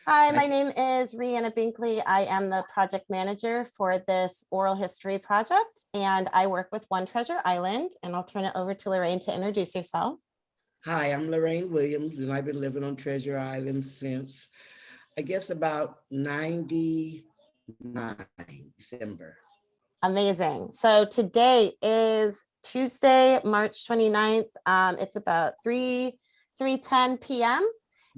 Hi, Hi. my name is Rhianna Binkley. I am the project manager for this oral history project, and I work with One Treasure Island. And I'll turn it over to Lorraine to introduce herself. Hi, I'm Lorraine Williams, and I've been living on Treasure Island since, I guess, about 99 December. Amazing. So today is Tuesday, March 29th. It's about 3:10 p.m.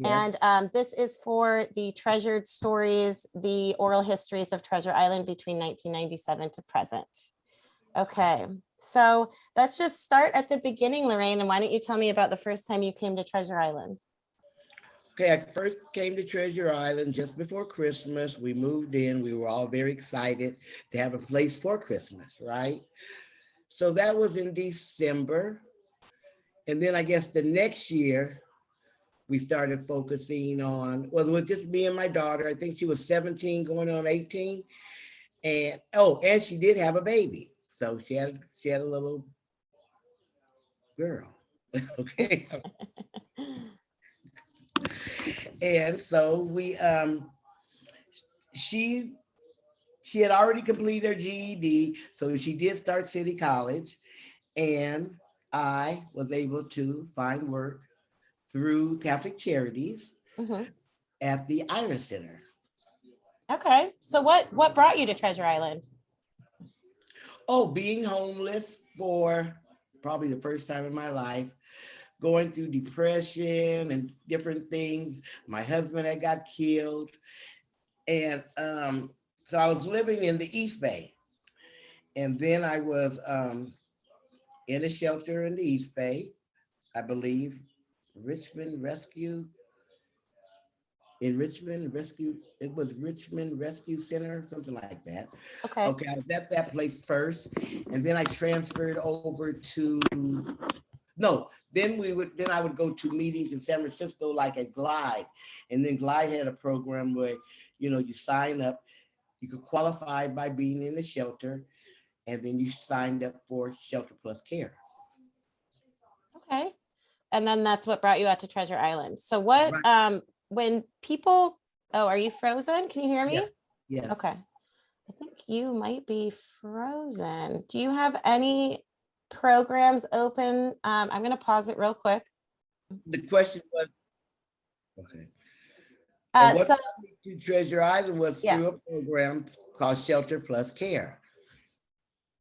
And Yes. this is for the Treasured Stories, the oral histories of Treasure Island between 1997 to present. Okay, so let's just start at the beginning, Lorraine. And why don't you tell me about the first time you came to Treasure Island? Okay, I first came to Treasure Island just before Christmas. We moved in. We were all very excited to have a place for Christmas, right? So that was in December. And then I guess the next year, we started focusing on, well, it was just me and my daughter. I think she was 17 going on 18. And she did have a baby. So she had a little girl. Okay. And so she she had already completed her GED, so she did start City College, and I was able to find work through Catholic Charities Mhm. at the Iris Center. Okay, so what brought you to Treasure Island? Oh, being homeless for probably the first time in my life, going through depression and different things. My husband had got killed, and so I was living in the East Bay, and then I was in a shelter in the East Bay, I believe, Richmond Rescue in Richmond Rescue. It was Richmond Rescue Center, something like that. Okay. Okay, I was at that place first, and then I transferred over to no. Then I would go to meetings in San Francisco, like at Glide, and then Glide had a program where you sign up, you could qualify by being in the shelter, and then you signed up for Shelter Plus Care. Okay. And then that's what brought you out to Treasure Island. So what Right. when people oh, are you frozen? Can you hear me? Yes. Yes. Okay. I think you might be frozen. Do you have any programs open? I'm going to pause it real quick. The question was, okay. What So brought me to Treasure Island was yeah, through a program called Shelter Plus Care.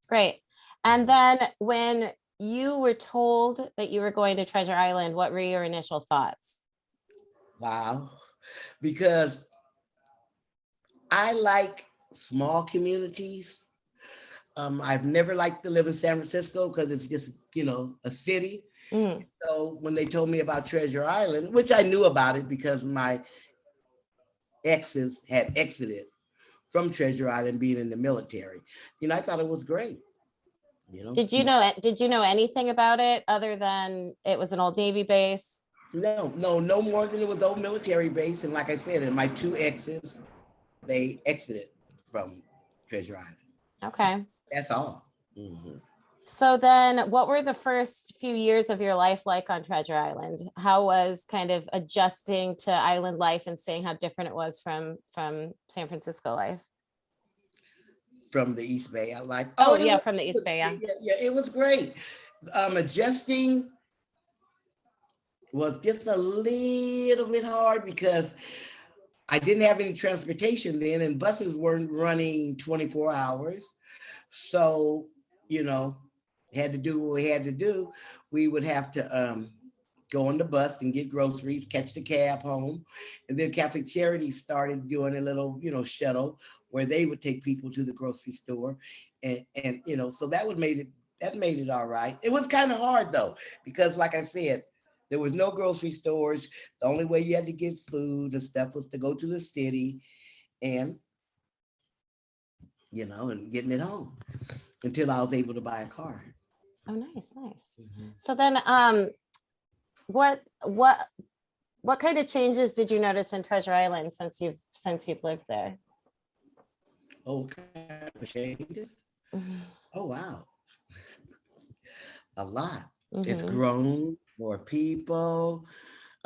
great. And then when you were told that you were going to Treasure Island, what were your initial thoughts? Wow. Because I like small communities. I've never liked to live in San Francisco because it's just, a city. Mm, So when they told me about Treasure Island, which I knew about it because my exes had exited from Treasure Island being in the military, I thought it was great. Small. did you know anything about it other than it was an old Navy base? No, no, no more than it was old military base. And like I said, and my two exes, they exited from Treasure Island. Okay. That's all. Hmm. So then what were the first few years of your life like on Treasure Island? How was kind of adjusting to island life and seeing how different it was from San Francisco life? From the East Bay. I like. Oh, Oh it yeah, was. from the It East was Bay, yeah. yeah, yeah, it was great. Adjusting was just a little bit hard because I didn't have any transportation then, and buses weren't running 24 hours. So, you know, had to do what we had to do. We would have to go on the bus and get groceries, catch the cab home. And then Catholic Charities started doing a little, shuttle where they would take people to the grocery store. And so that made it all right. It was kind of hard though, because like I said, there was no grocery stores. The only way you had to get food and stuff was to go to the city and and getting it home until I was able to buy a car. Oh, nice, nice. Mhm. So then what what what kind of changes did you notice in Treasure Island since you've lived there? Oh, what kind of changes? Oh, wow. A lot. It's Mm-hmm. grown, more people.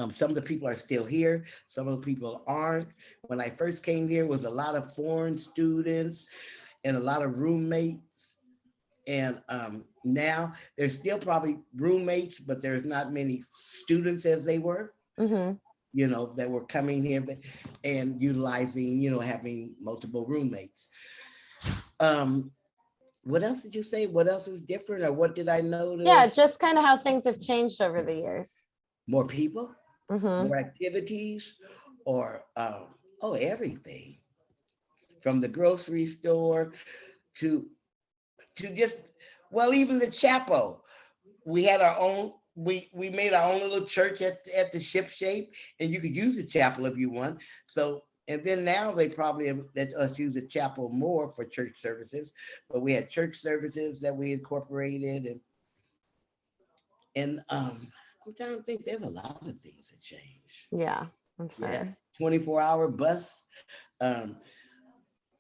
Some of the people are still here. Some of the people aren't. When I first came here, was a lot of foreign students and a lot of roommates. And now there's still probably roommates, but there's not many students as they were, Mhm. that were coming here and utilizing, having multiple roommates. Um, what else did you say? What else is different, or what did I Yeah, notice? just kind of how things have changed over the years. More people, Mhm. more activities, or everything from the grocery store to just, well, even the chapel. We had our own. We made our own little church at the ship shape, and you could use the chapel if you want. So, and then now they probably have let us use the chapel more for church services. But we had church services that we incorporated, and I'm trying to think. There's a lot of things that change. Yeah, I'm Yeah, sure. 24-hour bus. Um,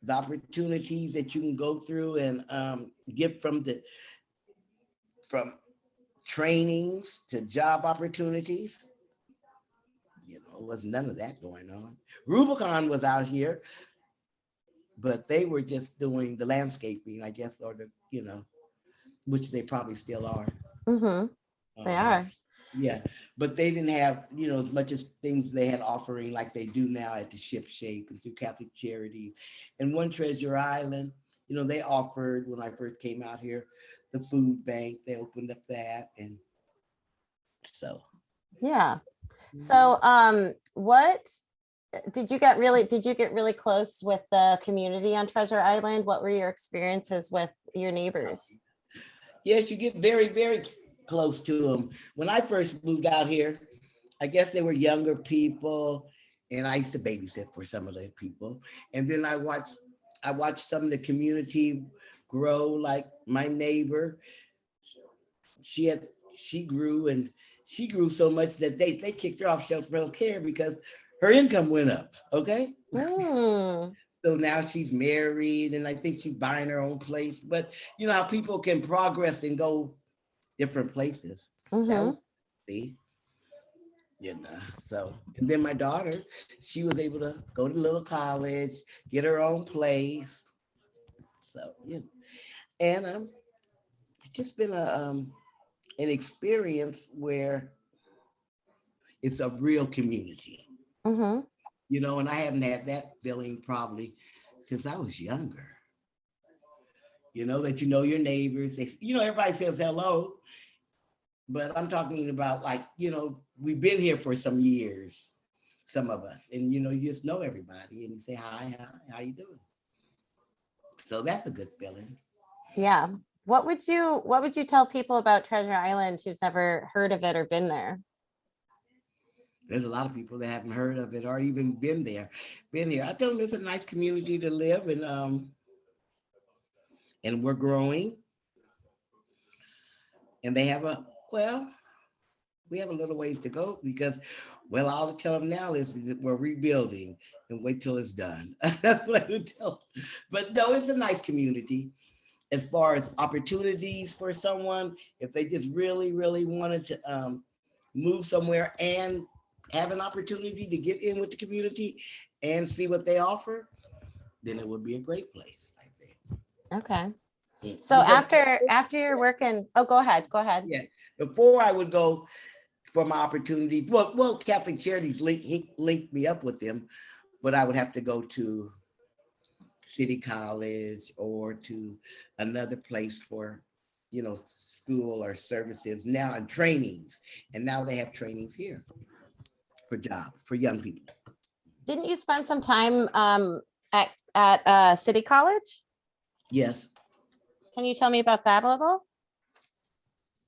the opportunities that you can go through and get from trainings to job opportunities. Was none of that going on. Rubicon was out here, but they were just doing the landscaping, I guess, or which they probably still are. Mhm. They Um, are. yeah, but they didn't have, as much as things they had offering like they do now at the Ship Shape and through Catholic Charities. And One Treasure Island, they offered, when I first came out here, the food bank. They opened up that, and so. Yeah. Mhm. So, what did you get really close with the community on Treasure Island? What were your experiences with your neighbors? Yes, you get very, very close to them. When I first moved out here, I guess they were younger people, and I used to babysit for some of the people. And then I watched some of the community grow. Like my neighbor, she had she grew and she grew so much that they kicked her off shelter care because her income went up. Okay. Mm, So now she's married, and I think she's buying her own place. But you know how people can progress and go different places. That mm-hmm. was, see, so, and then my daughter, she was able to go to little college, get her own place. So, and it's just been an experience where it's a real community, Mm-hmm. and I haven't had that feeling probably since I was younger. That your neighbors. Everybody says hello, but I'm talking about, like, we've been here for some years, some of us, and you just know everybody, and you say hi, how you doing? So that's a good feeling. Yeah. What would you tell people about Treasure Island who's never heard of it or been there? There's a lot of people that haven't heard of it or even been here. I tell them it's a nice community to live, and we're growing, and they have well, we have a little ways to go because, well, all I tell them now is that we're rebuilding and wait till it's done. That's what I would tell them. But no, it's a nice community as far as opportunities for someone. If they just really, really wanted to move somewhere and have an opportunity to get in with the community and see what they offer, then it would be a great place, I think. Okay. So Because, after you're working, oh, go ahead. Go ahead. yeah, before I would go for my opportunity, well, Catholic Charities linked me up with them, but I would have to go to City College or to another place for, school or services now, and trainings. And now they have trainings here for jobs for young people. Didn't you spend some time at City College? Yes. Can you tell me about that a little?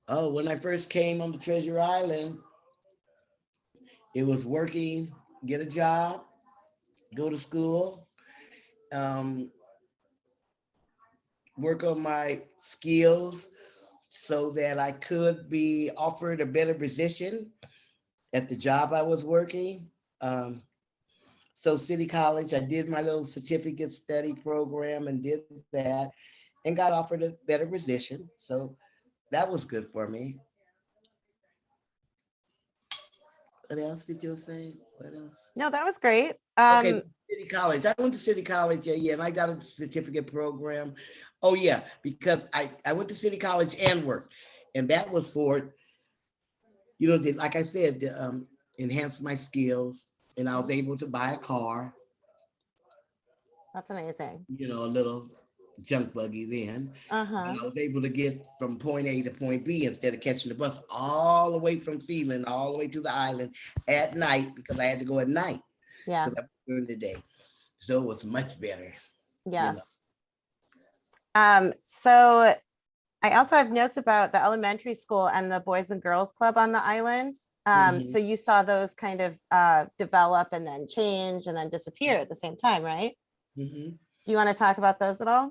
Oh, when I first came on the Treasure Island, it was working, get a job, go to school, um, work on my skills so that I could be offered a better position at the job I was working. Um, so City College, I did my little certificate study program and did that and got offered a better position. So that was good for me. What else did you say? What else? No, that was great. Okay, City College. I went to City College, yeah, and I got a certificate program. Oh yeah, because I went to City College and worked, and that was for, like I said, to, enhance my skills, and I was able to buy a car, That's amazing. a little junk buggy then, and Uh-huh. I was able to get from point A to point B instead of catching the bus all the way from Phelan all the way to the island at night because I had to go at night Yeah. because I was during the day. So it was much better, you know. Yes. So I also have notes about the elementary school and the Boys and Girls Club on the island. Mhm, So you saw those kind of develop and then change and then disappear at the same time, right? mhm. Do you want to talk about those at all?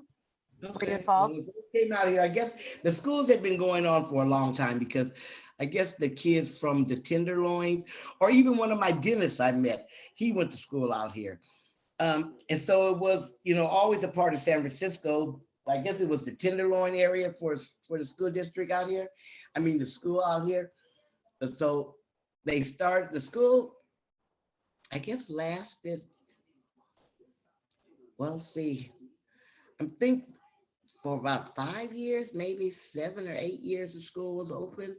Were you Okay. Well, involved? when it came out here, I guess the schools had been going on for a long time because I guess the kids from the Tenderloins, or even one of my dentists I met, he went to school out here. And so it was, always a part of San Francisco. I guess it was the Tenderloin area for the school district out here. I mean, the school out here. And so they started the school, I guess lasted, well, see, I think for about 5 years, maybe 7 or 8 years, the school was open.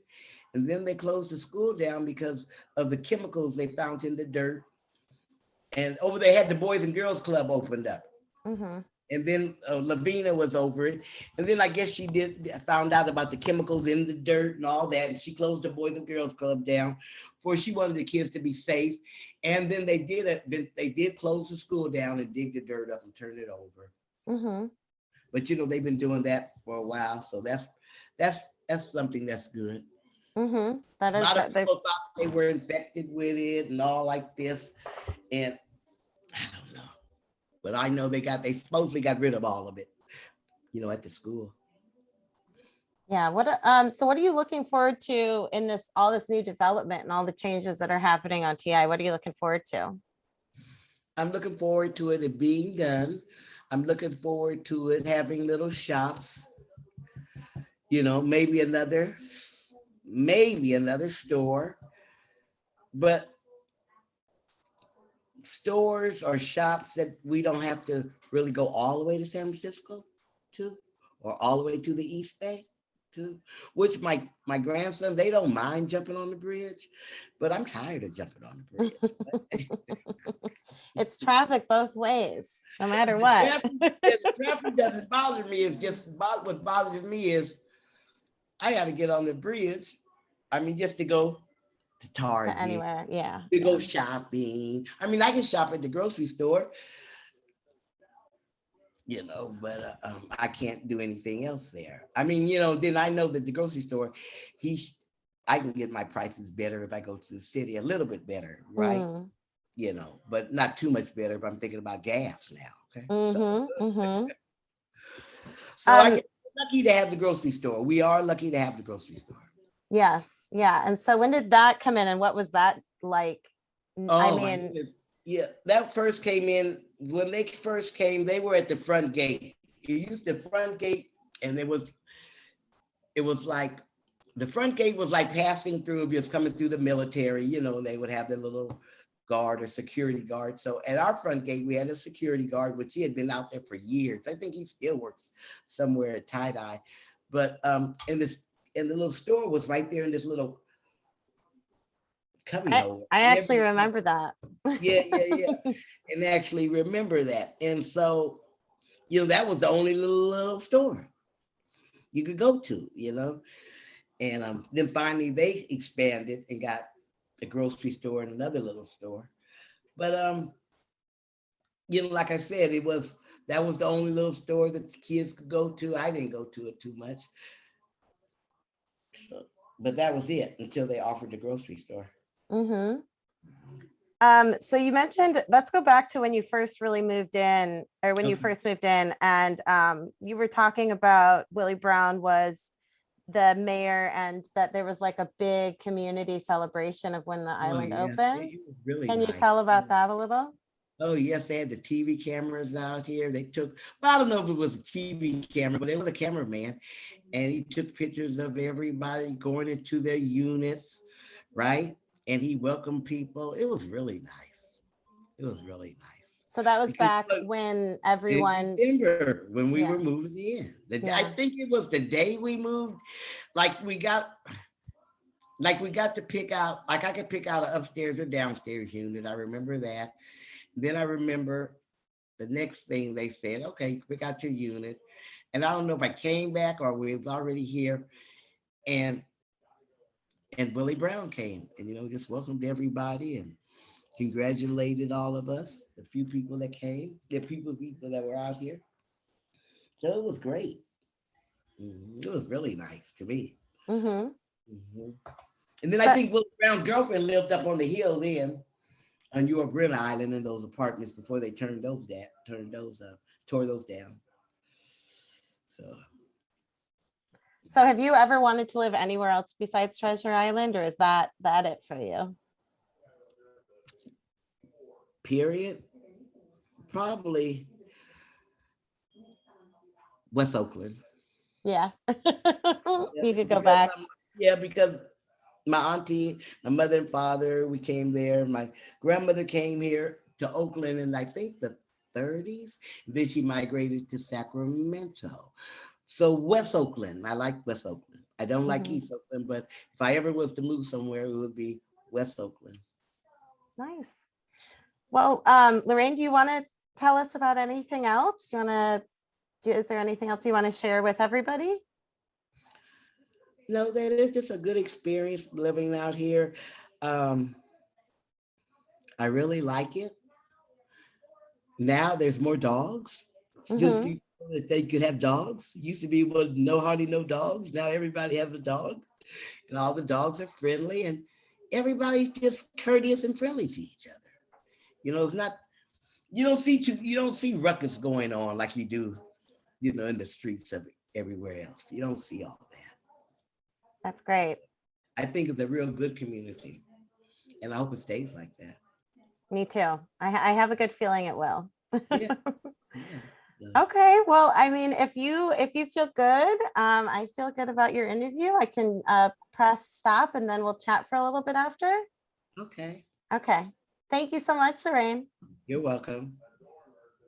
And then they closed the school down because of the chemicals they found in the dirt. And over they had the Boys and Girls Club opened up. Mm-hmm. And then Lavina was over it. And then I guess she found out about the chemicals in the dirt and all that. And she closed the Boys and Girls Club down for she wanted the kids to be safe. And then they did close the school down and dig the dirt up and turn it over. Mm-hmm. But they've been doing that for a while, so that's something that's good. Mm-hmm. That A is lot of they people thought they were infected with it and all like this, and I don't know. But I know they supposedly got rid of all of it, at the school. yeah. So what are you looking forward to in all this new development and all the changes that are happening on TI? What are you looking forward to? I'm looking forward to it being done. I'm looking forward to it having little shops, maybe another store, but stores or shops that we don't have to really go all the way to San Francisco to, or all the way to the East Bay to, which my grandson, they don't mind jumping on the bridge, but I'm tired of jumping on the bridge. It's traffic both ways, no matter The what. traffic, yeah, the traffic doesn't bother me. It's just what bothers me is I got to get on the bridge. I mean, just to go to To Target, anywhere. Yeah. to Yeah. go shopping. I mean, I can shop at the grocery store, but I can't do anything else there. I mean, then I know that the grocery store, he, I can get my prices better if I go to the city, a little bit better, right? Mm. But not too much better if I'm thinking about gas now. Okay, Mm-hmm. Mm-hmm. so I Um, get lucky to have the grocery store. We are lucky to have the grocery store. yes. Yeah. And so when did that come in and what was that like? I Oh my mean, goodness. Yeah, that first came in when they first came, they were at the front gate. You used the front gate and it was like the front gate was like passing through, just coming through the military, they would have their little guard or security guard. So at our front gate, we had a security guard, which he had been out there for years. I think he still works somewhere at tie-dye. But in the little store was right there in this little cubby I hole. I actually remember that. Yeah, yeah, yeah. And actually remember that. And so, that was the only little store you could go to. And then finally they expanded and got a grocery store and another little store. But like I said, that was the only little store that the kids could go to. I didn't go to it too much. So, but that was it until they offered the grocery store. Mm-hmm. So you mentioned, let's go back to when you first really moved in, or when you Okay. first moved in, and you were talking about Willie Brown was the mayor and that there was like a big community celebration of when the Oh island yeah, opened. it was really Can you nice. tell about that a little? Oh yes, they had the TV cameras out here. They took, well, I don't know if it was a TV camera, but it was a cameraman, and he took pictures of everybody going into their units, right? and he welcomed people. It was really nice. It was really nice. So that was Because back when in everyone, December, when we yeah, were moving in, I yeah. think it was the day we moved. Like we got, like we got to pick out. Like I could pick out an upstairs or downstairs unit. I remember that. Then I remember the next thing they said, okay, pick out your unit. And I don't know if I came back or we was already here. And Willie Brown came and just welcomed everybody and congratulated all of us, the few people that came, the people that were out here. So it was great. It was really nice to me. Mm-hmm. Mhm. And then I So, think Willie Brown's girlfriend lived up on the hill then on York River Island in those apartments before they tore those down. So so have you ever wanted to live anywhere else besides Treasure Island, or is that it for you? period, probably West Oakland. Yeah. Yeah, You could go because back. because my auntie, my mother and father, we came there. My grandmother came here to Oakland in I think the 30s. Then she migrated to Sacramento. So West Oakland, I like West Oakland. I don't like Mhm. East Oakland, but if I ever was to move somewhere, it would be West Oakland. Nice. Well, Lorraine, do you want to tell us about anything else? You want to is there anything else you want to share with everybody? No, that is just a good experience living out here. Um, I really like it. Now there's more dogs. Just Mm-hmm. people that they could have dogs. Used to be able to no hardly no dogs. Now everybody has a dog, and all the dogs are friendly, and everybody's just courteous and friendly to each other. It's not you don't see ruckus going on like you do, in the streets of everywhere else. You don't see all that. That's great. I think it's a real good community, and I hope it stays like that. Me too. I have a good feeling it will. Yeah, yeah. Yeah. Okay, well, I mean, if you feel good, I feel good about your interview. I can press stop and then we'll chat for a little bit after. Okay. Okay. Thank you so much, Lorraine. You're welcome.